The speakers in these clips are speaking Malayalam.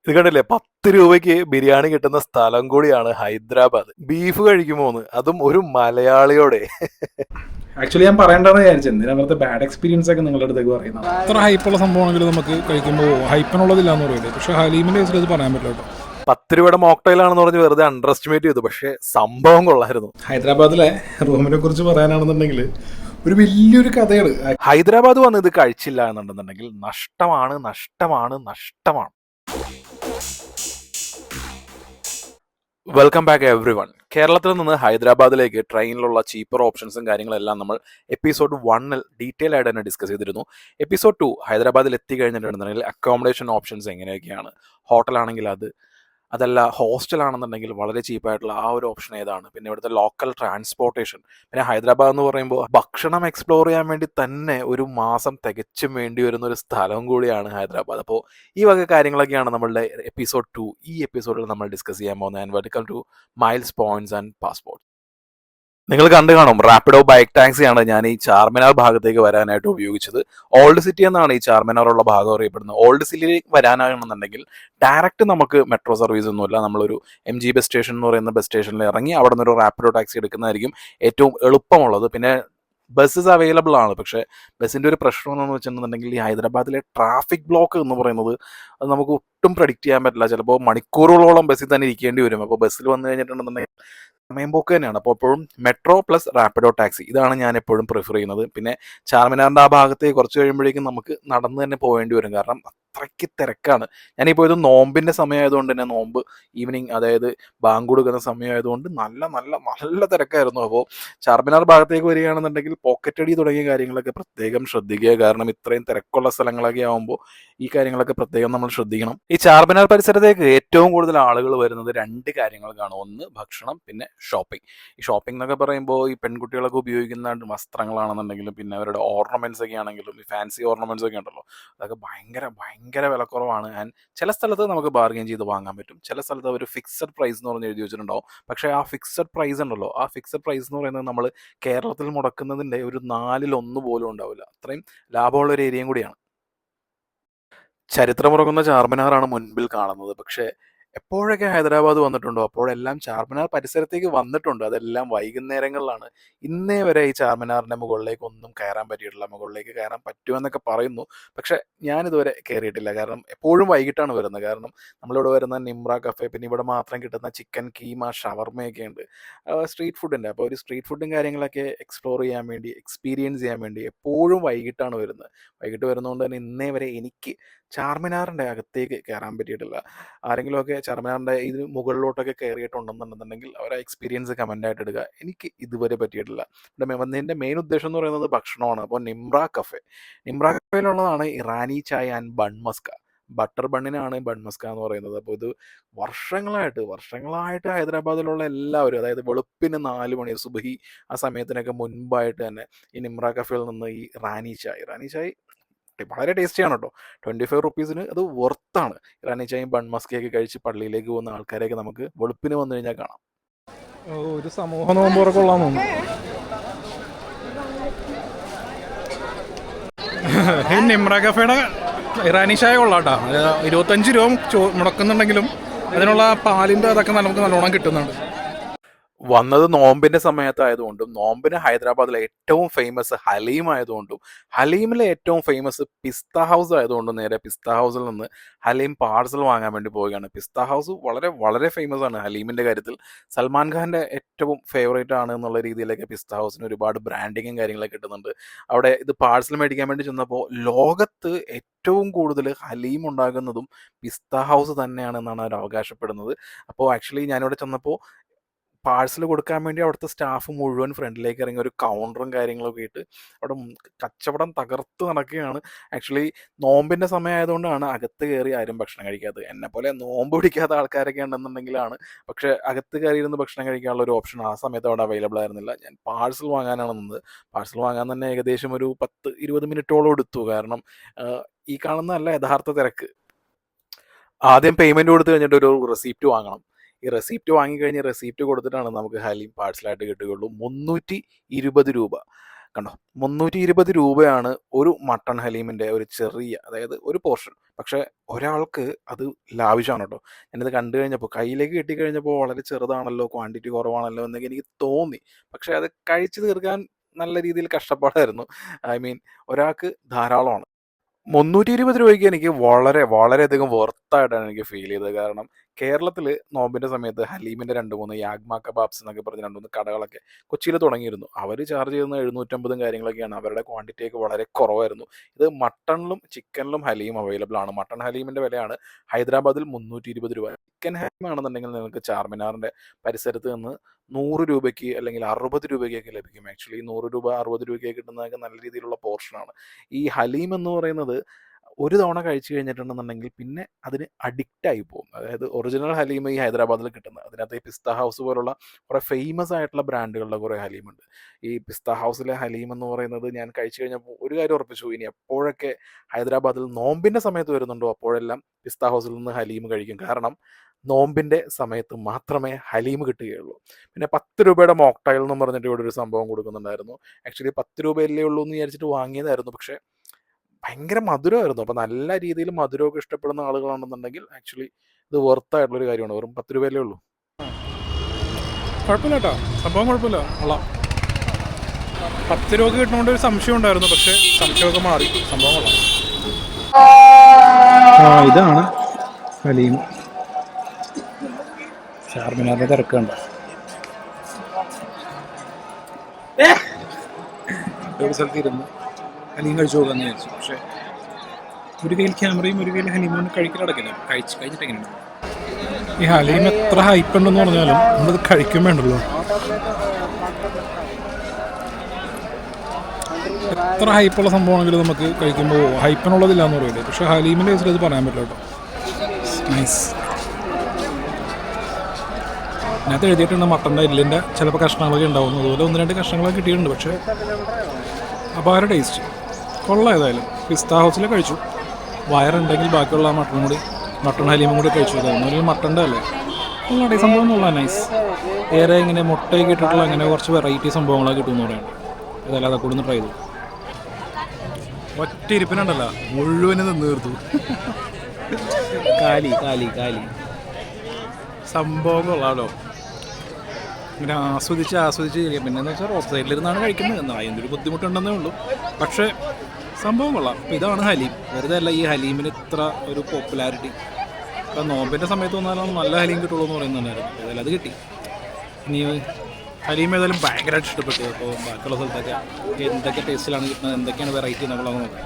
ഇത് കണ്ടില്ലേ, 10 രൂപയ്ക്ക് ബിരിയാണി കിട്ടുന്ന സ്ഥലം കൂടിയാണ് ഹൈദരാബാദ്. ബീഫ് കഴിക്കുമോന്ന്, അതും ഒരു മലയാളിയോടെ. ആക്ച്വലി ഞാൻ പറയേണ്ടതെന്ന് വിചാരിച്ചത്, എന്തിനാ വെറുതെ ബാഡ് എക്സ്പീരിയൻസ് ഒക്കെ നിങ്ങളുടെ അടുത്തേക്ക് പറയുന്നത്. അത്ര ഹൈപ്പുള്ള സംഭവമാണെങ്കിൽ നമുക്ക് കഴിക്കുമ്പോൾ ഹൈപ്പിനുള്ളതില്ല എന്ന് പറയില്ലേ, പക്ഷേ ഹലീമിൻ്റെ കേസിൽ അത് പറയാൻ പറ്റില്ല കേട്ടോ. 10 രൂപയുടെ മോക്ടൈലാണെന്ന് പറഞ്ഞ് വെറുതെ അണ്ടർ എസ്റ്റിമേറ്റ് ചെയ്തു, പക്ഷേ സംഭവം കൊള്ളായിരുന്നു. ഹൈദരാബാദിലെ റൂമിനെ കുറിച്ച് പറയാനാണെന്നുണ്ടെങ്കിൽ ഒരു വലിയൊരു കഥയാണ്. ഹൈദരാബാദ് വന്ന് ഇത് കഴിച്ചില്ല എന്നുണ്ടെന്നുണ്ടെങ്കിൽ നഷ്ടമാണ്, നഷ്ടമാണ്, നഷ്ടമാണ്. Welcome back every one. കേരളത്തിൽ നിന്ന് ഹൈദരാബാദിലേക്ക് ട്രെയിനിലുള്ള ചീപ്പർ ഓപ്ഷൻസും കാര്യങ്ങളെല്ലാം നമ്മൾ എപ്പിസോഡ് 1 ഡീറ്റെയിൽ ആയിട്ട് തന്നെ ഡിസ്കസ് ചെയ്തിരുന്നു. എപ്പിസോഡ് 2 ഹൈദരാബാദിൽ എത്തിക്കഴിഞ്ഞിട്ടുണ്ടെന്നുണ്ടെങ്കിൽ അക്കോമഡേഷൻ ഓപ്ഷൻസ് എങ്ങനെയൊക്കെയാണ്, ഹോട്ടലാണെങ്കിൽ അതല്ല ഹോസ്റ്റലാണെന്നുണ്ടെങ്കിൽ വളരെ ചീപ്പായിട്ടുള്ള ആ ഒരു ഓപ്ഷൻ ഏതാണ്, പിന്നെ ഇവിടുത്തെ ലോക്കൽ ട്രാൻസ്പോർട്ടേഷൻ, പിന്നെ ഹൈദരാബാദ് എന്ന് പറയുമ്പോൾ ഭക്ഷണം എക്സ്പ്ലോർ ചെയ്യാൻ വേണ്ടി തന്നെ ഒരു മാസം തികച്ചും വേണ്ടി വരുന്ന ഒരു സ്ഥലം കൂടിയാണ് ഹൈദരാബാദ്. അപ്പോൾ ഈ വക കാര്യങ്ങളൊക്കെയാണ് നമ്മളുടെ എപ്പിസോഡ് 2 ഈ എപ്പിസോഡിൽ നമ്മൾ ഡിസ്കസ് ചെയ്യാൻ പോകുന്നത്. And welcome to miles points and passport. നിങ്ങൾ കണ്ടു കാണും, റാപ്പിഡോ ബൈക്ക് ടാക്സിയാണ് ഞാൻ ഈ ചാർമിനാർ ഭാഗത്തേക്ക് വരാനായിട്ട് ഉപയോഗിച്ചത്. ഓൾഡ് സിറ്റി എന്നാണ് ഈ ചാർമിനാറുള്ള ഭാഗം അറിയപ്പെടുന്നത്. ഓൾഡ് സിറ്റിയിലേക്ക് വരാനാണെന്നുണ്ടെങ്കിൽ ഡയറക്റ്റ് നമുക്ക് മെട്രോ സർവീസ് ഒന്നുമില്ല. നമ്മളൊരു MG ബസ് സ്റ്റേഷൻ എന്ന് പറയുന്ന ബസ് സ്റ്റേഷനിൽ ഇറങ്ങി അവിടെ നിന്നൊരു റാപ്പിഡോ ടാക്സി എടുക്കുന്നതായിരിക്കും ഏറ്റവും എളുപ്പമുള്ളത്. പിന്നെ ബസ്സസ് അവൈലബിൾ ആണ്, പക്ഷേ ബസ്സിൻ്റെ ഒരു പ്രശ്നം എന്ന് വെച്ചിട്ടുണ്ടെങ്കിൽ ഈ ഹൈദരാബാദിലെ ട്രാഫിക് ബ്ലോക്ക് എന്ന് പറയുന്നത് അത് നമുക്ക് ഒട്ടും പ്രഡിക്റ്റ് ചെയ്യാൻ പറ്റില്ല. ചിലപ്പോൾ മണിക്കൂറുകളോളം ബസ്സിൽ തന്നെ ഇരിക്കേണ്ടി വരും. അപ്പോൾ ബസ്സിൽ വന്നു കഴിഞ്ഞിട്ടുണ്ടെന്നുണ്ടെങ്കിൽ സമയം പോക്ക് തന്നെയാണ്. അപ്പോൾ എപ്പോഴും മെട്രോ പ്ലസ് റാപ്പിഡോ ടാക്സി ഇതാണ് ഞാൻ എപ്പോഴും പ്രിഫർ ചെയ്യുന്നത്. പിന്നെ ചാർമിനാറിൻ്റെ ആ ഭാഗത്തേക്ക് കുറച്ച് കഴിയുമ്പോഴേക്കും നമുക്ക് നടന്ന് തന്നെ പോകേണ്ടി വരും, കാരണം അത്രയ്ക്ക് തിരക്കാണ്. ഞാനിപ്പോൾ ഇത് നോമ്പിൻ്റെ സമയമായതുകൊണ്ട് തന്നെ, നോമ്പ് ഈവനിങ്, അതായത് ബാങ്ക് കൊടുക്കുന്ന സമയമായതുകൊണ്ട് നല്ല നല്ല നല്ല തിരക്കായിരുന്നു. അപ്പോൾ ചാർമിനാർ ഭാഗത്തേക്ക് വരികയാണെന്നുണ്ടെങ്കിൽ പോക്കറ്റടി തുടങ്ങിയ കാര്യങ്ങളൊക്കെ പ്രത്യേകം ശ്രദ്ധിക്കുക, കാരണം ഇത്രയും തിരക്കുള്ള സ്ഥലങ്ങളൊക്കെ ആകുമ്പോൾ ഈ കാര്യങ്ങളൊക്കെ പ്രത്യേകം നമ്മൾ ശ്രദ്ധിക്കണം. ഈ ചാർമിനാർ പരിസരത്തേക്ക് ഏറ്റവും കൂടുതൽ ആളുകൾ വരുന്നത് 2 കാര്യങ്ങൾക്കാണ്. ഒന്ന് ഭക്ഷണം, പിന്നെ ഷോപ്പിംഗ്. ഈ ഷോപ്പിംഗ് എന്നൊക്കെ പറയുമ്പോൾ ഈ പെൺകുട്ടികളൊക്കെ ഉപയോഗിക്കുന്ന വസ്ത്രങ്ങളാണെന്നുണ്ടെങ്കിലും പിന്നെ അവരുടെ ഓർണമെന്റ്സ് ഒക്കെ ആണെങ്കിലും ഈ ഫാൻസി ഓർണമെന്റ്സ് ഒക്കെ ഉണ്ടല്ലോ, അതൊക്കെ ഭയങ്കര ഭയങ്കര വിലക്കുറവാണ്. ആൻഡ് ചില സ്ഥലത്ത് നമുക്ക് ബാർഗെയിൻ ചെയ്ത് വാങ്ങാൻ പറ്റും, ചില സ്ഥലത്ത് ഒരു ഫിക്സഡ് പ്രൈസ് എന്ന് പറഞ്ഞ് എഴുതി വെച്ചിട്ടുണ്ടാവും. പക്ഷേ ആ ഫിക്സഡ് പ്രൈസ് ഉണ്ടല്ലോ, ആ ഫിക്സഡ് പ്രൈസ് എന്ന് പറയുന്നത് നമ്മൾ കേരളത്തിൽ മുടക്കുന്നതിൻ്റെ ഒരു 4/1 പോലും ഉണ്ടാവില്ല. അത്രയും ലാഭമുള്ള ഒരു ഏരിയയും കൂടിയാണ്. ചരിത്രമുറങ്ങുന്ന ചാർമിനാറാണ് മുൻപിൽ കാണുന്നത്. പക്ഷേ എപ്പോഴൊക്കെ ഹൈദരാബാദ് വന്നിട്ടുണ്ടോ അപ്പോഴെല്ലാം ചാർമിനാർ പരിസരത്തേക്ക് വന്നിട്ടുണ്ട്. അതെല്ലാം വൈകുന്നേരങ്ങളിലാണ്. ഇന്നേ വരെ ഈ ചാർമിനാറിൻ്റെ മുകളിലേക്ക് ഒന്നും കയറാൻ പറ്റിയിട്ടില്ല. മുകളിലേക്ക് കയറാൻ പറ്റുമെന്നൊക്കെ പറയുന്നു, പക്ഷേ ഞാനിതുവരെ കയറിയിട്ടില്ല. കാരണം എപ്പോഴും വൈകിട്ടാണ് വരുന്നത്. കാരണം നമ്മളിവിടെ വരുന്ന നിമ്ര കഫേ, പിന്നെ ഇവിടെ മാത്രം കിട്ടുന്ന ചിക്കൻ കീമ, ഷവർമയൊക്കെ ഉണ്ട്, സ്ട്രീറ്റ് ഫുഡിൻ്റെ. അപ്പോൾ ഒരു സ്ട്രീറ്റ് ഫുഡും കാര്യങ്ങളൊക്കെ എക്സ്പ്ലോർ ചെയ്യാൻ വേണ്ടി, എക്സ്പീരിയൻസ് ചെയ്യാൻ വേണ്ടി എപ്പോഴും വൈകിട്ടാണ് വരുന്നത്. വൈകിട്ട് വരുന്നതുകൊണ്ട് തന്നെ ഇന്നേ വരെ എനിക്ക് ചാർമിനാറിൻ്റെ അകത്തേക്ക് കയറാൻ പറ്റിയിട്ടില്ല. ആരെങ്കിലുമൊക്കെ ചാർമിനാറിൻ്റെ ഇത് മുകളിലോട്ടൊക്കെ കയറിയിട്ടുണ്ടെന്നുണ്ടെന്നുണ്ടെങ്കിൽ അവരെ എക്സ്പീരിയൻസ് കമൻ്റായിട്ട് ഇടുക. എനിക്ക് ഇതുവരെ പറ്റിയിട്ടില്ല. ഇവിടെ വന്നതിൻ്റെ മെയിൻ ഉദ്ദേശം എന്ന് പറയുന്നത് ഭക്ഷണമാണ്. അപ്പോൾ നിമ്ര കഫേയിലുള്ളതാണ് ഇറാനി ചായ ആൻഡ് ബൺ മസ്ക. ബട്ടർ ബണ്ണിനാണ് ബൺ മസ്ക എന്ന് പറയുന്നത്. അപ്പോൾ ഇത് വർഷങ്ങളായിട്ട് ഹൈദരാബാദിലുള്ള എല്ലാവരും, അതായത് വെളുപ്പിന് 4 മണി സുബഹി ആ സമയത്തിനൊക്കെ മുൻപായിട്ട് തന്നെ ഈ നിമ്ര കഫേയിൽ നിന്ന് ഈ ഇറാനി ചായ വളരെ ടേസ്റ്റിയാണ് കേട്ടോ. 25 റുപ്പീസിന് അത് വർത്താണ്. ഇറാനി ചായയും ബൺ മസ്കയൊക്കെ കഴിച്ച് പള്ളിയിലേക്ക് പോകുന്ന ആൾക്കാരെയൊക്കെ നമുക്ക് വെളുപ്പിന് വന്നു കഴിഞ്ഞാൽ കാണാം. ഒരു സമൂഹ നോമ്പുറൊക്കെ കൊള്ളാൻ തോന്നുന്നു. ഈ നിമ്ര കഫേയുടെ ഇറാനി ചായ കൊള്ളാട്ടാ. 25 രൂപ മുടക്കുന്നുണ്ടെങ്കിലും അതിനുള്ള പാലിൻ്റെ അതൊക്കെ നമുക്ക് നല്ലോണം കിട്ടുന്നുണ്ട്. വന്നത് നോമ്പിൻ്റെ സമയത്തായതുകൊണ്ടും നോമ്പിന് ഹൈദരാബാദിലെ ഏറ്റവും ഫേമസ് ഹലീം ആയതുകൊണ്ടും ഹലീമിലെ ഏറ്റവും ഫേമസ് പിസ്ത ഹൗസ് ആയതുകൊണ്ടും നേരെ പിസ്ത ഹൗസിൽ നിന്ന് ഹലീം പാർസൽ വാങ്ങാൻ വേണ്ടി പോവുകയാണ്. പിസ്ത ഹൗസ് വളരെ വളരെ ഫേമസ് ആണ് ഹലീമിൻ്റെ കാര്യത്തിൽ. സൽമാൻ ഖാൻ്റെ ഏറ്റവും ഫേവറേറ്റ് ആണ് എന്നുള്ള രീതിയിലൊക്കെ പിസ്ത ഹൗസിന് ഒരുപാട് ബ്രാൻഡിങ്ങും കാര്യങ്ങളൊക്കെ കിട്ടുന്നുണ്ട്. അവിടെ ഇത് പാർസൽ മേടിക്കാൻ വേണ്ടി ചെന്നപ്പോൾ ലോകത്ത് ഏറ്റവും കൂടുതൽ ഹലീം ഉണ്ടാകുന്നതും പിസ്ത ഹൗസ് തന്നെയാണെന്നാണ് അവർ അവകാശപ്പെടുന്നത്. അപ്പോൾ ആക്ച്വലി ഞാനിവിടെ ചെന്നപ്പോൾ പാഴ്സൽ കൊടുക്കാൻ വേണ്ടി അവിടുത്തെ സ്റ്റാഫ് മുഴുവൻ ഫ്രണ്ടിലേക്ക് ഇറങ്ങി ഒരു കൗണ്ടറും കാര്യങ്ങളൊക്കെ ഇട്ട് അവിടെ കച്ചവടം തകർത്ത് നടക്കുകയാണ്. ആക്ച്വലി നോമ്പിൻ്റെ സമയമായതുകൊണ്ടാണ് അകത്ത് കയറി ആരും ഭക്ഷണം കഴിക്കാത്തത്. എന്നെപ്പോലെ നോമ്പ് പിടിക്കാത്ത ആൾക്കാരൊക്കെ ഉണ്ടെന്നുണ്ടെങ്കിലാണ്, പക്ഷേ അകത്ത് കയറിയിരുന്ന് ഭക്ഷണം കഴിക്കാനുള്ള ഒരു ഓപ്ഷൻ ആ സമയത്ത് അവിടെ അവൈലബിൾ ആയിരുന്നില്ല. ഞാൻ പാഴ്സൽ വാങ്ങാനാണ് നിന്നത്. പാഴ്സൽ വാങ്ങാൻ തന്നെ ഏകദേശം ഒരു 10-20 മിനിറ്റോളം എടുത്തു, കാരണം ഈ കാണുന്നതല്ല യഥാർത്ഥ തിരക്ക്. ആദ്യം പേയ്മെൻറ്റ് കൊടുത്തു കഴിഞ്ഞിട്ട് ഒരു റെസിപ്റ്റ് വാങ്ങണം. ഈ റെസിപ്റ്റ് വാങ്ങിക്കഴിഞ്ഞ് റെസിപ്റ്റ് കൊടുത്തിട്ടാണ് നമുക്ക് ഹലീം പാഴ്സലായിട്ട് കിട്ടുകയുള്ളൂ. 320 രൂപ. കണ്ടോ 320 രൂപയാണ് ഒരു മട്ടൺ ഹലീമിൻ്റെ ഒരു ചെറിയ, അതായത് ഒരു പോർഷൻ. പക്ഷേ ഒരാൾക്ക് അത് ലാവിഷാണ് കേട്ടോ. ഞാനിത് കണ്ടു കഴിഞ്ഞപ്പോൾ, കയ്യിലേക്ക് കിട്ടിക്കഴിഞ്ഞപ്പോൾ വളരെ ചെറുതാണല്ലോ, ക്വാണ്ടിറ്റി കുറവാണല്ലോ എന്നൊക്കെ എനിക്ക് തോന്നി. പക്ഷേ അത് കഴിച്ചു തീർക്കാൻ നല്ല രീതിയിൽ കഷ്ടപ്പാടായിരുന്നു. ഐ മീൻ, ഒരാൾക്ക് ധാരാളമാണ്. 320 രൂപയ്ക്ക് എനിക്ക് വളരെയധികം വർത്തായിട്ടാണ് എനിക്ക് ഫീൽ ചെയ്തത്. കാരണം കേരളത്തിൽ നോമ്പിൻ്റെ സമയത്ത് ഹലീമിൻ്റെ 2-3 യാഗ്മ കബാബ്സ് എന്നൊക്കെ പറഞ്ഞ് 2-3 കടകളൊക്കെ കൊച്ചിയിൽ തുടങ്ങിയിരുന്നു. അവർ ചാർജ് ചെയ്യുന്നത് 750 കാര്യങ്ങളൊക്കെയാണ്. അവരുടെ ക്വാണ്ടിറ്റിയൊക്കെ വളരെ കുറവായിരുന്നു. ഇത് മട്ടണിലും ചിക്കനിലും ഹലീം അവൈലബിൾ ആണ്. മട്ടൺ ഹലീമിൻ്റെ വിലയാണ് ഹൈദരാബാദിൽ 320 രൂപ. ചിക്കൻ ഹലീം ആണെന്നുണ്ടെങ്കിൽ നിങ്ങൾക്ക് ചാർമിനാറിൻ്റെ പരിസരത്ത് നിന്ന് 100 രൂപയ്ക്ക് അല്ലെങ്കിൽ 60 രൂപയ്ക്കൊക്കെ ലഭിക്കും. ആക്ച്വലി 100 രൂപ 60 രൂപയ്ക്കൊക്കെ കിട്ടുന്നതൊക്കെ നല്ല രീതിയിലുള്ള പോർഷനാണ്. ഈ ഹലീം എന്ന് പറയുന്നത് ഒരു തവണ കഴിച്ചു കഴിഞ്ഞിട്ടുണ്ടെന്നുണ്ടെങ്കിൽ പിന്നെ അതിന് അഡിക്റ്റായി പോകും. അതായത് ഒറിജിനൽ ഹലീം ഈ ഹൈദരാബാദിൽ കിട്ടുന്നത്. അതിനകത്ത് ഈ പിസ്ത ഹൗസ് പോലുള്ള കുറേ ഫേമസ് ആയിട്ടുള്ള ബ്രാൻഡുകളുടെ കുറേ ഹലീമുണ്ട്. ഈ പിസ്ത ഹൗസിലെ ഹലീം എന്ന് പറയുന്നത് ഞാൻ കഴിച്ചു കഴിഞ്ഞപ്പോൾ ഒരു കാര്യം ഉറപ്പിച്ചു, ഇനി എപ്പോഴൊക്കെ ഹൈദരാബാദിൽ നോമ്പിൻ്റെ സമയത്ത് വരുന്നുണ്ടോ അപ്പോഴെല്ലാം പിസ്ത ഹൗസിൽ നിന്ന് ഹലീം കഴിക്കും. കാരണം നോമ്പിൻ്റെ സമയത്ത് മാത്രമേ ഹലീം കിട്ടുകയുള്ളൂ. പിന്നെ 10 രൂപയുടെ മോക്ടൈൽ എന്ന് പറഞ്ഞിട്ട് ഇവിടെ ഒരു സംഭവം കൊടുക്കുന്നുണ്ടായിരുന്നു. ആക്ച്വലി 10 രൂപയല്ലേ ഉള്ളൂ എന്ന് വിചാരിച്ചിട്ട് വാങ്ങിയതായിരുന്നു. പക്ഷേ ഭയങ്കര മധുരമായിരുന്നു. അപ്പോൾ നല്ല രീതിയിൽ മധുരമൊക്കെ ഇഷ്ടപ്പെടുന്ന ആളുകളാണെന്നുണ്ടെങ്കിൽ ആക്ച്വലി ഇത് വർത്തായിട്ടുള്ളൊരു കാര്യമാണ്. വെറും 10 രൂപയല്ലേ ഉള്ളൂ. കുഴപ്പമില്ല കേട്ടോ, സംഭവം കുഴപ്പമില്ല, കൊള്ളാം. 10 രൂപ കിട്ടുന്നതുകൊണ്ട് ഒരു സംശയം ഉണ്ടായിരുന്നു, പക്ഷേ സംശയമൊക്കെ മാറി, സംഭവം കൊള്ളാം. ഇതാണ് ഹലീം. ചാർമിനാറിൻ്റെ തിരക്കുണ്ട്. ഒരു സ്ഥലത്ത് ഇരുന്ന് ഹലീം കഴിച്ചു പോകാമെന്ന് വിചാരിച്ചു. പക്ഷേ ഒരു കയ്യിൽ ക്യാമറയും ഒരു കയ്യിൽ ഹലീമും കഴിക്കലടക്കില്ല. കഴിച്ച് കഴിഞ്ഞിട്ട് എങ്ങനെയാണ് ഈ ഹലീം എത്ര ഹൈപ്പ് ഉണ്ടെന്ന് പറഞ്ഞാലും നമ്മളത് കഴിക്കും വേണ്ടല്ലോ. എത്ര ഹൈപ്പുള്ള സംഭവമാണെങ്കിലും നമുക്ക് കഴിക്കുമ്പോൾ ഹൈപ്പിനുള്ളതില്ല എന്ന് പറയില്ലേ. പക്ഷേ ഹലീമിൻ്റെ കേസിൽ അത് പറയാൻ പറ്റില്ല കേട്ടോ. നൈസ്. അതിനകത്ത് എഴുതിയിട്ടുണ്ട് മട്ടൻ്റെ എല്ലിൻ്റെ ചിലപ്പോൾ കഷ്ണങ്ങളൊക്കെ ഉണ്ടാവും. അതുപോലെ 1-2 കഷ്ണങ്ങളൊക്കെ കിട്ടിയിട്ടുണ്ട്. പക്ഷേ അപാര ടേസ്റ്റ്, കൊള്ളാം. ഏതായാലും പിസ്ത ഹൗസിൽ കഴിച്ചു. വയറുണ്ടെങ്കിൽ ബാക്കിയുള്ള മട്ടൺ ഹലീമും കൂടി കഴിച്ചു. അതൊന്നും മട്ടൻ്റെ അല്ലേ, കൊള്ളാം. സംഭവം കൊള്ളാം, നൈസ്. ഏറെ ഇങ്ങനെ മുട്ടയൊക്കെ ഇട്ടിട്ടുള്ള അങ്ങനെ കുറച്ച് വെറൈറ്റി സംഭവങ്ങളൊക്കെ കിട്ടുമെന്ന് പറയുന്നത്. ഏതായാലും അതൊക്കെ കൂടെ ഒന്ന് ട്രൈ ചെയ്തു. ഒറ്റ ഇരിപ്പിനുണ്ടല്ലോ, മുഴുവനും തീർത്തു. കാലി കാലി കാലി സംഭവം കൊള്ളാമല്ലോ. ഇങ്ങനെ ആസ്വദിച്ച് കഴിയാം. പിന്നെന്ന് വെച്ചാൽ റോഡ് സൈഡിലിരുന്നാണ് കഴിക്കുന്നത്. അതിൻ്റെ ഒരു ബുദ്ധിമുട്ടുണ്ടെന്നേ ഉള്ളൂ. പക്ഷേ സംഭവം കൊള്ളാം. അപ്പോൾ ഇതാണ് ഹലീം. വെറുതെ അല്ല ഈ ഹലീമിന് ഇത്ര ഒരു പോപ്പുലാരിറ്റി. ഇപ്പം നോമ്പിൻ്റെ സമയത്ത് വന്നാലും നല്ല ഹലീം കിട്ടുള്ളൂ എന്ന് പറയുന്നുണ്ടായിരുന്നു. ഏതായാലും അത് കിട്ടി. ഇനി ഹലീം ഏതായാലും ഭയങ്കരമായിട്ട് ഇഷ്ടപ്പെട്ടു. അപ്പോൾ ബാക്കിയുള്ള സ്ഥലത്തൊക്കെ എന്തൊക്കെ ടേസ്റ്റിലാണ് കിട്ടുന്നത്, എന്തൊക്കെയാണ് വെറൈറ്റി എന്നുള്ളത് നോക്കാം.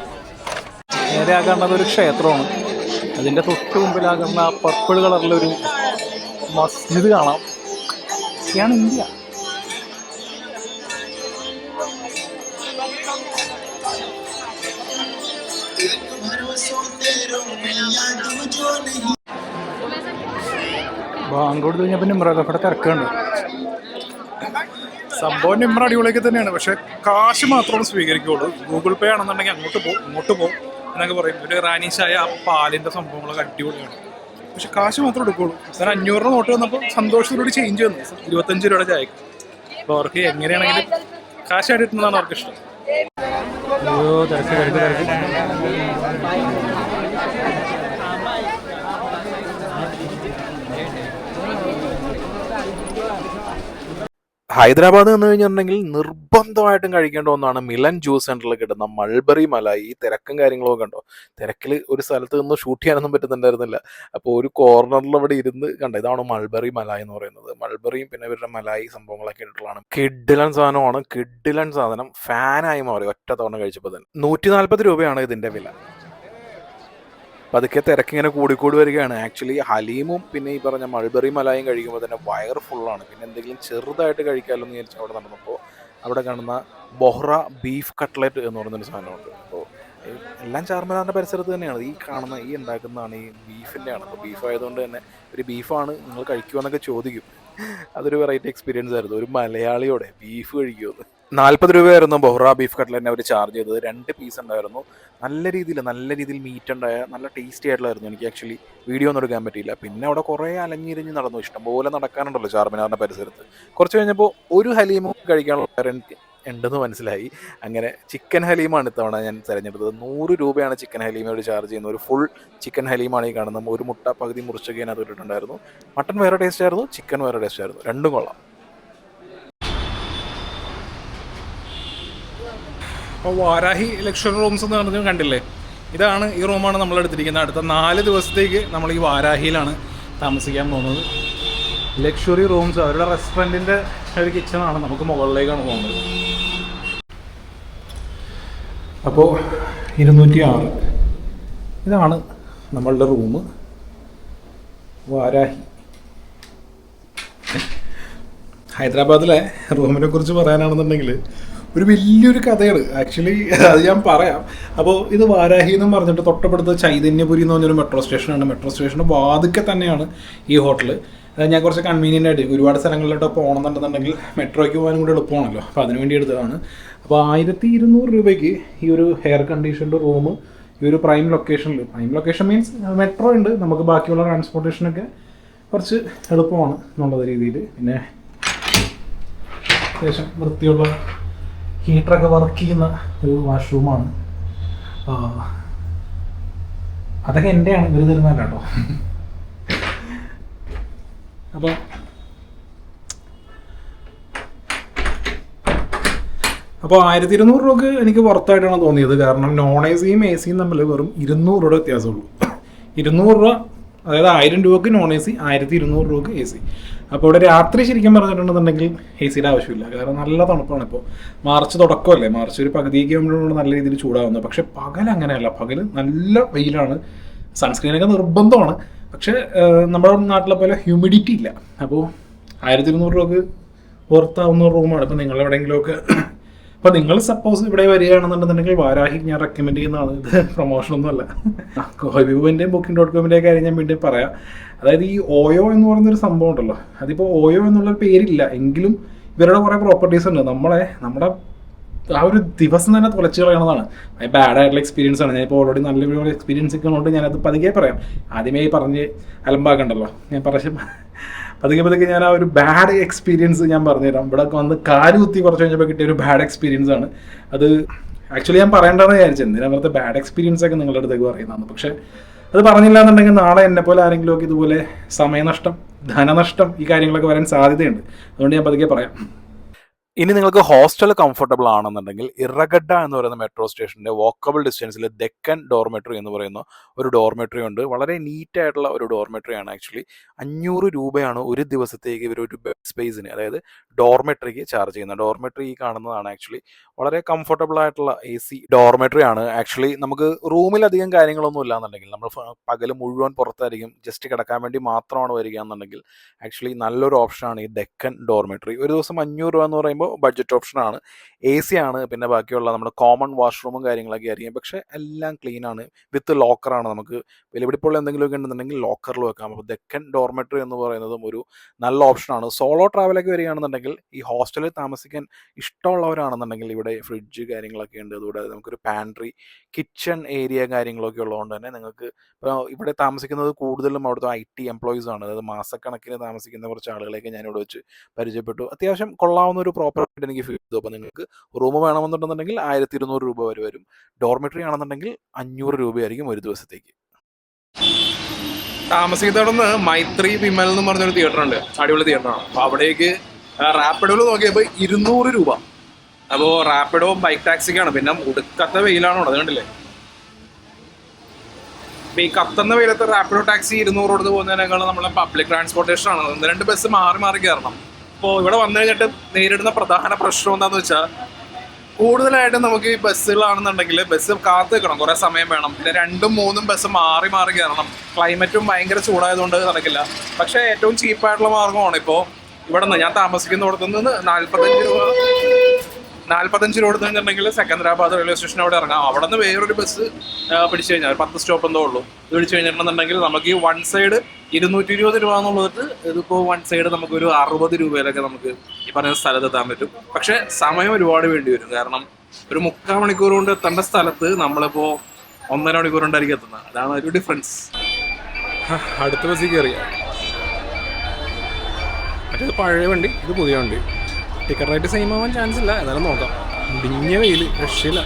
നേരെ ആകേണ്ടത് ഒരു ക്ഷേത്രമാണ്. അതിൻ്റെ തൊട്ട് മുമ്പിലാകുന്ന ആ പർപ്പിൾ കളറിലൊരു മസ്ജിദ് കാണാം. ഇതൊക്കെയാണ് ഇന്ത്യ. ബാങ്ക് കൊടുത്തു കഴിഞ്ഞാൽ പിന്നെ നിമ്ര തിരക്കുണ്ട്. സംഭവം നിമ്ര അടിപൊളിയൊക്കെ തന്നെയാണ്. പക്ഷെ കാശ് മാത്രമേ സ്വീകരിക്കുകയുള്ളൂ. ഗൂഗിൾ പേ ആണെന്നുണ്ടെങ്കിൽ അങ്ങോട്ട് പോകും എന്നൊക്കെ പറയും. ഒരു റാനീഷായ ആ പാലിൻ്റെ സംഭവങ്ങളൊക്കെ അടിപൊളിയാണ്. പക്ഷെ കാശ് മാത്രം എടുക്കുകയുള്ളൂ. ഞാൻ 500 രൂപ നോട്ട് വന്നപ്പോൾ സന്തോഷത്തോടെ ചേഞ്ച് വന്നു 25 രൂപയുടെ ചായക്ക്. അപ്പോൾ അവർക്ക് എങ്ങനെയാണെങ്കിലും കാശായിട്ട് കിട്ടുന്നതാണ് അവർക്ക് ഇഷ്ടം. അയ്യോ തിരക്ക്. ഹൈദരാബാദ് എന്ന് കഴിഞ്ഞിട്ടുണ്ടെങ്കിൽ നിർബന്ധമായിട്ടും കഴിക്കേണ്ട ഒന്നാണ് മിലൻ ജ്യൂസ് സെൻറ്ററിൽ കിട്ടുന്ന മൾബറി മലായി. ഈ തിരക്കും കാര്യങ്ങളൊക്കെ കണ്ടോ. തിരക്കിൽ ഒരു സ്ഥലത്ത് നിന്ന് ഷൂട്ട് ചെയ്യാനൊന്നും പറ്റുന്നുണ്ടായിരുന്നില്ല. അപ്പോൾ ഒരു കോർണറിൽ അവിടെ ഇരുന്ന് കണ്ട, ഇതാണ് മൾബറി മലായി എന്ന് പറയുന്നത്. മൾബറിയും പിന്നെ ഇവരുടെ മലായി സംഭവങ്ങളൊക്കെ ഇട്ടിട്ടുള്ളതാണ്. കിഡിലൻ സാധനമാണ്, കിഡിലൻ സാധനം. ഫാനായി മാറി ഒറ്റ തവണ കഴിച്ചപ്പോൾ തന്നെ. 140 രൂപയാണ് ഇതിൻ്റെ വില. പതുക്കെ തിരക്കിങ്ങനെ കൂടിക്കൂടി വരികയാണ്. ആക്ച്വലി ഹലീമും പിന്നെ ഈ പറഞ്ഞ മൾബറി മലായും കഴിക്കുമ്പോൾ തന്നെ വയർ ഫുള്ളാണ്. പിന്നെ എന്തെങ്കിലും ചെറുതായിട്ട് കഴിക്കാമല്ലോ എന്ന് വിചാരിച്ച് അവിടെ നടന്നപ്പോൾ അവിടെ കാണുന്ന ബൊഹ്റ ബീഫ് കട്ട്ലറ്റ് എന്ന് പറയുന്നൊരു സാധനമുണ്ട്. അപ്പോൾ എല്ലാം ചാർമിനാറിൻ്റെ പരിസരത്ത് തന്നെയാണ്. ഈ കാണുന്ന ഈ ഉണ്ടാക്കുന്നതാണ് ഈ ബീഫിൻ്റെയാണ്. അപ്പോൾ ബീഫ് ആയതുകൊണ്ട് തന്നെ ഒരു ബീഫാണ് നിങ്ങൾ കഴിക്കുമെന്നൊക്കെ ചോദിക്കും. അതൊരു വെറൈറ്റി എക്സ്പീരിയൻസ് ആയിരുന്നു. ഒരു മലയാളിയോടെ ബീഫ് കഴിക്കുമെന്ന്. 40 രൂപയായിരുന്നു ബൊഹ്റ ബീഫ് കട്ട്ലറ്റിനെ അവർ ചാർജ് ചെയ്തത്. 2 പീസ് ഉണ്ടായിരുന്നു. നല്ല രീതിയിൽ മീറ്റ് ഉണ്ടായ നല്ല ടേസ്റ്റി ആയിട്ടുള്ളായിരുന്നു. എനിക്ക് ആക്ച്വലി വീഡിയോ ഒന്നും എടുക്കാൻ പറ്റിയില്ല. പിന്നെ അവിടെ കുറേ അലഞ്ഞിരിഞ്ഞ് നടന്നു. ഇഷ്ടംപോലെ നടക്കാനുണ്ടല്ലോ ചാർമിനാറിൻ്റെ പരിസരത്ത്. കുറച്ച് കഴിഞ്ഞപ്പോൾ ഒരു ഹലീമും കഴിക്കാനുള്ള ഉണ്ടെന്ന് മനസ്സിലായി. അങ്ങനെ ചിക്കൻ ഹലീമാണ് ഇത്തവണ ഞാൻ തിരഞ്ഞെടുത്തത്. 100 രൂപയാണ് ചിക്കൻ ഹലീമയോട് ചാർജ് ചെയ്യുന്നത്. ഒരു ഫുൾ ചിക്കൻ ഹലീമാണ് ഈ കാണുന്നത്. ഒരു മുട്ട പകുതി മുറിച്ചൊക്കെ അതിനകത്ത് ഇട്ടിട്ടുണ്ടായിരുന്നു. മട്ടൺ വേറെ ടേസ്റ്റ് ആയിരുന്നു, ചിക്കൻ വേറെ ടേസ്റ്റ് ആയിരുന്നു. രണ്ടും കൊള്ളാം. അപ്പോൾ വാരാഹി ലക്ഷറി റൂംസ് എന്ന് പറഞ്ഞ് കണ്ടില്ലേ, ഇതാണ് ഈ റൂമാണ് നമ്മൾ എടുത്തിരിക്കുന്നത്. അടുത്ത 4 ദിവസത്തേക്ക് നമ്മൾ ഈ വാരാഹിയിലാണ് താമസിക്കാൻ പോകുന്നത്. ലക്ഷറി റൂംസ്, അവരുടെ റെസ്റ്റോറൻറ്റിൻ്റെ ഒരു കിച്ചണാണ്. നമുക്ക് മുകളിലേക്കാണ് പോകുന്നത്. അപ്പോൾ 206 ഇതാണ് നമ്മളുടെ റൂം, വാരാഹി. ഹൈദരാബാദിലെ റൂമിനെ കുറിച്ച് പറയാനാണെന്നുണ്ടെങ്കിൽ ഒരു വലിയൊരു കഥയാണ് ആക്ച്വലി, അത് ഞാൻ പറയാം. അപ്പോൾ ഇത് വാരാഹി എന്നും പറഞ്ഞിട്ട് തൊട്ടപ്പെടുത്ത് ചൈതന്യപുരി എന്ന് പറഞ്ഞൊരു മെട്രോ സ്റ്റേഷനാണ്. മെട്രോ സ്റ്റേഷൻ്റെ വാതിക്കെ തന്നെയാണ് ഈ ഹോട്ടൽ. ഞാൻ കുറച്ച് കൺവീനിയൻ്റ് ആയിട്ട് ഒരുപാട് സ്ഥലങ്ങളിലോട്ട് പോകണമെന്നുണ്ടെന്നുണ്ടെങ്കിൽ മെട്രോയ്ക്ക് പോകാനും കൂടി എളുപ്പമാണല്ലോ, അപ്പോൾ അതിനുവേണ്ടി എടുത്തതാണ്. അപ്പോൾ 1200 രൂപയ്ക്ക് ഈ ഒരു എയർ കണ്ടീഷൻഡ് റൂം ഈ ഒരു പ്രൈം ലൊക്കേഷനിൽ, പ്രൈം ലൊക്കേഷൻ മീൻസ് മെട്രോ ഉണ്ട്, നമുക്ക് ബാക്കിയുള്ള ട്രാൻസ്പോർട്ടേഷനൊക്കെ കുറച്ച് എളുപ്പമാണ് എന്നുള്ള രീതിയിൽ. പിന്നെ അത്യാവശ്യം വൃത്തിയുള്ള ഹീറ്ററൊക്കെ വർക്ക് ചെയ്യുന്ന ഒരു വാഷ്റൂമാണ്. അതൊക്കെ എൻ്റെയാണ്, ഇവർ തരുന്നതല്ല കേട്ടോ. അപ്പോൾ 1200 രൂപക്ക് എനിക്ക് പുറത്തായിട്ടാണ് തോന്നിയത്. കാരണം നോൺ എ സിയും എ സിയും തമ്മിൽ വെറും 200 രൂപയുടെ വ്യത്യാസമുള്ളൂ. 200 രൂപ, അതായത് 1000 രൂപക്ക് നോൺ എ സി, 1200 രൂപക്ക് എ സി. അപ്പോൾ ഇവിടെ രാത്രി ശരിക്കും പറഞ്ഞിട്ടുണ്ടെന്നുണ്ടെങ്കിൽ എ സിയുടെ ആവശ്യമില്ല. കാരണം നല്ല തണുപ്പാണ്. ഇപ്പോൾ മാർച്ച് തുടക്കമല്ലേ, മാർച്ച് ഒരു പകുതിയൊക്കെ ആകുമ്പോഴാണ് നല്ല രീതിയിൽ ചൂടാകുന്നത്. പക്ഷേ പകൽ അങ്ങനെയല്ല, പകൽ നല്ല വെയിലാണ്, സൺസ്ക്രീനൊക്കെ നിർബന്ധമാണ്. പക്ഷേ നമ്മുടെ നാട്ടിലെ പോലെ ഹ്യൂമിഡിറ്റി ഇല്ല. അപ്പോൾ 1200 രൂപക്ക് പുറത്താവുന്ന റൂമാണ്. ഇപ്പോൾ നിങ്ങളെവിടെയെങ്കിലുമൊക്കെ, അപ്പോൾ നിങ്ങൾ സപ്പോസ് ഇവിടെ വരികയാണെന്നുണ്ടെന്നുണ്ടെങ്കിൽ വാരാഹി ഞാൻ റെക്കമെൻഡ് ചെയ്യുന്നതാണ്. ഇത് പ്രൊമോഷനൊന്നും അല്ല. കോഹിബുവിൻ്റെയും Booking.com കാര്യം ഞാൻ വീണ്ടും പറയാം. അതായത് ഈ ഓയോ എന്ന് പറയുന്നൊരു സംഭവം ഉണ്ടല്ലോ, അതിപ്പോൾ ഓയോ എന്നുള്ള പേരില്ല എങ്കിലും ഇവരുടെ കുറേ പ്രോപ്പർട്ടീസ് ഉണ്ട്. നമ്മുടെ ആ ഒരു ദിവസം തന്നെ തുളച്ച് കളയണതാണ്. ബാഡ് ആയിട്ടുള്ള എക്സ്പീരിയൻസ് ആണ്. ഞാനിപ്പോൾ ഓൾറെഡി നല്ലൊരു എക്സ്പീരിയൻസ് ഒക്കെയുള്ളതുകൊണ്ട് ഞാനത് പതുക്കെ പറയാം. ആദ്യമേ പറഞ്ഞ് അലമ്പാക്കണ്ടല്ലോ, ഞാൻ പതുക്കെ ഞാൻ ആ ഒരു ബാഡ് എക്സ്പീരിയൻസ് ഞാൻ പറഞ്ഞുതരാം. ഇവിടെ വന്ന് കാലുകുത്തി കുറച്ച് കഴിഞ്ഞപ്പോൾ കിട്ടിയ ഒരു ബാഡ് എക്സ്പീരിയൻസ് ആണ് അത്. ആക്ച്വലി ഞാൻ പറയേണ്ടതെന്ന് വിചാരിച്ചത്, എന്തിനാ വെറുതെ ബാഡ് എക്സ്പീരിയൻസ് ഒക്കെ നിങ്ങളുടെ അടുത്തേക്ക് പറയുന്നതാണ്. പക്ഷേ അത് പറഞ്ഞില്ല എന്നുണ്ടെങ്കിൽ നാളെ എന്നെപ്പോലെ ആരെങ്കിലുമൊക്കെ ഇതുപോലെ സമയനഷ്ടം, ധനനഷ്ടം, ഈ കാര്യങ്ങളൊക്കെ വരാൻ സാധ്യതയുണ്ട്. അതുകൊണ്ട് ഞാൻ പതുക്കെ പറയാം. ഇനി നിങ്ങൾക്ക് ഹോസ്റ്റൽ കംഫർട്ടബിൾ ആണെന്നുണ്ടെങ്കിൽ ഇറഗഡ എന്ന് പറയുന്ന മെട്രോ സ്റ്റേഷൻ്റെ വാക്കബിൾ ഡിസ്റ്റൻസിൽ ഡെക്കൻ ഡോർമെട്രി എന്ന് പറയുന്ന ഒരു ഡോർമെട്രി ഉണ്ട്. വളരെ നീറ്റ് ആയിട്ടുള്ള ഒരു ഡോർമെട്രി ആണ്. ആക്ച്വലി 500 രൂപയാണ് ഒരു ദിവസത്തേക്ക് ഇവരൊരു ബെഡ് സ്പേസിന്, അതായത് ഡോർമെട്രിക്ക് ചാർജ് ചെയ്യുന്നത്. ഡോർമെട്രി ഈ കാണുന്നതാണ്. ആക്ച്വലി വളരെ കംഫർട്ടബിൾ ആയിട്ടുള്ള എ സി ഡോർമെട്രി ആണ്. ആക്ച്വലി നമുക്ക് റൂമിലധികം കാര്യങ്ങളൊന്നും ഇല്ലാന്നുണ്ടെങ്കിൽ, നമ്മൾ പകൽ മുഴുവൻ പുറത്തായിരിക്കും, ജസ്റ്റ് കിടക്കാൻ വേണ്ടി മാത്രമാണ് വരിക എന്നുണ്ടെങ്കിൽ ആക്ച്വലി നല്ലൊരു ഓപ്ഷനാണ് ഈ ഡെക്കൻ ഡോർമെട്രി. ഒരു ദിവസം 500 രൂപ എന്ന് പറയുമ്പോൾ ബഡ്ജറ്റ് ഓപ്ഷനാണ്, എ സി ആണ്. പിന്നെ ബാക്കിയുള്ള നമ്മുടെ കോമൺ വാഷ്റൂമും കാര്യങ്ങളൊക്കെ ആയിരിക്കും. പക്ഷേ എല്ലാം ക്ലീൻ ആണ്, വിത്ത് ലോക്കറാണ്. നമുക്ക് വിലപിടിപ്പുള്ള എന്തെങ്കിലുമൊക്കെ ഉണ്ടെന്നുണ്ടെങ്കിൽ ലോക്കറിൽ വെക്കാം. അപ്പോൾ ഡെക്കൻ ഡോർമെട്രി എന്ന് പറയുന്നതും ഒരു നല്ല ഓപ്ഷനാണ്. സോളോ ട്രാവലൊക്കെ വരികയാണെന്നുണ്ടെങ്കിൽ, ഈ ഹോസ്റ്റലിൽ താമസിക്കാൻ ഇഷ്ടമുള്ളവരാണെന്നുണ്ടെങ്കിൽ ഇവിടെ ഫ്രിഡ്ജ് കാര്യങ്ങളൊക്കെ ഉണ്ട്. അതുകൂടാതെ നമുക്കൊരു പാൻട്രി, കിച്ചൺ ഏരിയ കാര്യങ്ങളൊക്കെ ഉള്ളതുകൊണ്ട് തന്നെ നിങ്ങൾക്ക് ഇപ്പോൾ ഇവിടെ താമസിക്കുന്നത് കൂടുതലും അവിടുത്തെ IT എംപ്ലോയീസ് ആണ്. അതായത് മാസക്കണക്കിന് താമസിക്കുന്ന കുറച്ച് ആളുകളെയൊക്കെ ഞാനിവിടെ വെച്ച് പരിചയപ്പെട്ടു. അത്യാവശ്യം കൊള്ളാവുന്ന ഒരു പ്രോപ്പർട്ടി എനിക്ക് ഫീൽ ചെയ്തു. അപ്പോൾ നിങ്ങൾക്ക് റൂം വേണമെന്നുണ്ടെന്നുണ്ടെങ്കിൽ 1200 രൂപ വരെ വരും. ഡോർമെട്രി ആണെന്നുണ്ടെങ്കിൽ 500 രൂപയായിരിക്കും ഒരു ദിവസത്തേക്ക്. താമസിക്കുന്നവിടെ മൈത്രി വിമൽ എന്ന് പറഞ്ഞൊരു തിയേറ്റർ ഉണ്ട്, അടിപൊളി തിയേറ്ററാണ്. അപ്പോൾ അവിടേക്ക് റാപ്പിഡോയിൽ നോക്കിയപ്പോൾ 200 രൂപ. അപ്പോൾ റാപ്പിഡോ ബൈക്ക് ടാക്സിക്കാണ്. പിന്നെ ഉടുക്കത്തെ വെയിലാണോ, അത് കണ്ടില്ലേ. അപ്പോൾ ഈ കത്തുന്ന വെയിലത്ത് റാപ്പിഡോ ടാക്സി 200 കൊടുത്ത് പോകുന്നതിനേക്കാളും നമ്മളെ പബ്ലിക് ട്രാൻസ്പോർട്ടേഷൻ ആണ്. 1-2 ബസ് മാറി കയറണം. അപ്പോൾ ഇവിടെ വന്നു കഴിഞ്ഞിട്ട് നേരിടുന്ന പ്രധാന പ്രശ്നം എന്താണെന്ന് വെച്ചാൽ, കൂടുതലായിട്ടും നമുക്ക് ഈ ബസ്സുകളാണെന്നുണ്ടെങ്കിൽ ബസ് കാത്തു നിൽക്കണം, കുറേ സമയം വേണം. പിന്നെ 2-3 ബസ് മാറി കയറണം. ക്ലൈമറ്റും ഭയങ്കര ചൂടായതുകൊണ്ട് നടക്കില്ല. പക്ഷേ ഏറ്റവും ചീപ്പായിട്ടുള്ള മാർഗ്ഗമാണ് ഇപ്പോൾ ഇവിടെ നിന്ന്, ഞാൻ താമസിക്കുന്നിടത്തു നിന്ന് 45 രൂപ കൊടുത്തു കഴിഞ്ഞിട്ടുണ്ടെങ്കിൽ സെക്കന്ദരാബാദ് റെയിൽവേ സ്റ്റേഷൻ അവിടെ ഇറങ്ങാം. അവിടെ നിന്ന് വേറൊരു ബസ് പിടിച്ചു കഴിഞ്ഞാൽ 10 സ്റ്റോപ്പ് എന്തോ ഉള്ളൂ. ഇത് പിടിച്ചു കഴിഞ്ഞിട്ടുണ്ടെന്നുണ്ടെങ്കിൽ നമുക്ക് ഈ വൺ സൈഡ് 220 രൂപ എന്നുള്ളത്, ഇതിപ്പോൾ വൺ സൈഡ് നമുക്കൊരു 60 രൂപയിലൊക്കെ നമുക്ക് ഈ പറഞ്ഞ സ്ഥലത്ത് എത്താൻ പറ്റും. പക്ഷേ സമയം ഒരുപാട് വേണ്ടി വരും. കാരണം ഒരു 3/4 മണിക്കൂർ കൊണ്ട് എത്തേണ്ട സ്ഥലത്ത് നമ്മളിപ്പോൾ 1.5 മണിക്കൂർ കൊണ്ടായിരിക്കും എത്തുന്നത്. അതാണ് ഒരു ഡിഫറൻസ്. അടുത്ത ബസ്സിൽ കയറിയ മറ്റേത് പഴയ വണ്ടി, ഇത് പുതിയ വണ്ടി. ടിക്കറ്റ് റേറ്റ് സെയിം ആവാൻ ചാൻസ് ഇല്ല, എന്നാലും നോക്കാം. ഇടിഞ്ഞ വെയിൽ, രക്ഷയില്ല.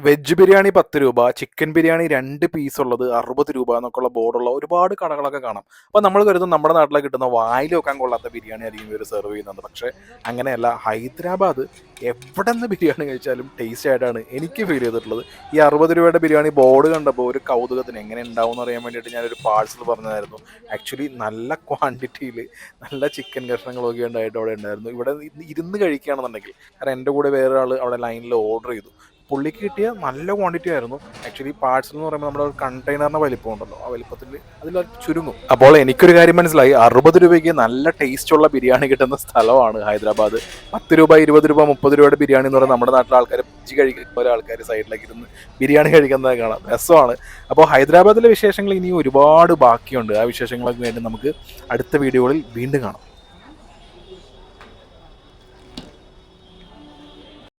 വെജ് ബിരിയാണി 10 രൂപ, ചിക്കൻ ബിരിയാണി 2 പീസ് ഉള്ളത് 60 രൂപ എന്നൊക്കെയുള്ള ബോർഡുള്ള ഒരുപാട് കടകളൊക്കെ കാണാം. അപ്പോൾ നമ്മൾ കരുതും നമ്മുടെ നാട്ടിലെ കിട്ടുന്ന വായിൽ വെക്കാൻ കൊള്ളാത്ത ബിരിയാണി ആയിരിക്കും ഇവർ സെർവ് ചെയ്യുന്നത്. പക്ഷേ അങ്ങനെയല്ല. ഹൈദരാബാദ് എവിടെ നിന്ന് ബിരിയാണി കഴിച്ചാലും ടേസ്റ്റ് ആയിട്ടാണ് എനിക്ക് ഫീൽ ചെയ്തിട്ടുള്ളത്. ഈ 60 രൂപയുടെ ബിരിയാണി ബോർഡ് കണ്ടപ്പോൾ ഒരു കൗതുകത്തിന് എങ്ങനെ ഉണ്ടാവും എന്ന് അറിയാൻ വേണ്ടിയിട്ട് ഞാനൊരു പാഴ്സൽ പറഞ്ഞതായിരുന്നു. ആക്ച്വലി നല്ല ക്വാണ്ടിറ്റിയിൽ നല്ല ചിക്കൻ കഷ്ണങ്ങളൊക്കെ ഉണ്ടായിട്ട് അവിടെ ഉണ്ടായിരുന്നു. ഇവിടെ ഇരുന്ന് കഴിക്കുകയാണെന്നുണ്ടെങ്കിൽ, കാരണം എൻ്റെ കൂടെ വേറെ ആൾ അവിടെ ലൈനിൽ ഓർഡർ ചെയ്തു, പുള്ളിക്ക് കിട്ടിയ നല്ല ക്വാണ്ടിറ്റി ആയിരുന്നു. ആക്ച്വലി പാഴ്സൽ എന്ന് പറയുമ്പോൾ നമ്മുടെ ഒരു കണ്ടെയ്നറിൻ്റെ വലിപ്പം ഉണ്ടല്ലോ, ആ വലിപ്പത്തിൽ അതിൽ ചുരുങ്ങും. അപ്പോൾ എനിക്കൊരു കാര്യം മനസ്സിലായി, 60 രൂപയ്ക്ക് നല്ല ടേസ്റ്റുള്ള ബിരിയാണി കിട്ടുന്ന സ്ഥലമാണ് ഹൈദരാബാദ്. 10 രൂപ 20 രൂപ 30 രൂപയുടെ ബിരിയാണി എന്ന് പറയുന്നത് നമ്മുടെ നാട്ടിലെ ആൾക്കാർ ബജ്ജി കഴിക്കുന്ന പോലെ ആൾക്കാർ സൈഡിലേക്ക് ഇരുന്ന് ബിരിയാണി കഴിക്കുന്നത് കാണാം, രസമാണ്. അപ്പോൾ ഹൈദരാബാദിലെ വിശേഷങ്ങൾ ഇനി ഒരുപാട് ബാക്കിയുണ്ട്. ആ വിശേഷങ്ങൾക്ക് വേണ്ടി നമുക്ക് അടുത്ത വീഡിയോകളിൽ വീണ്ടും കാണാം.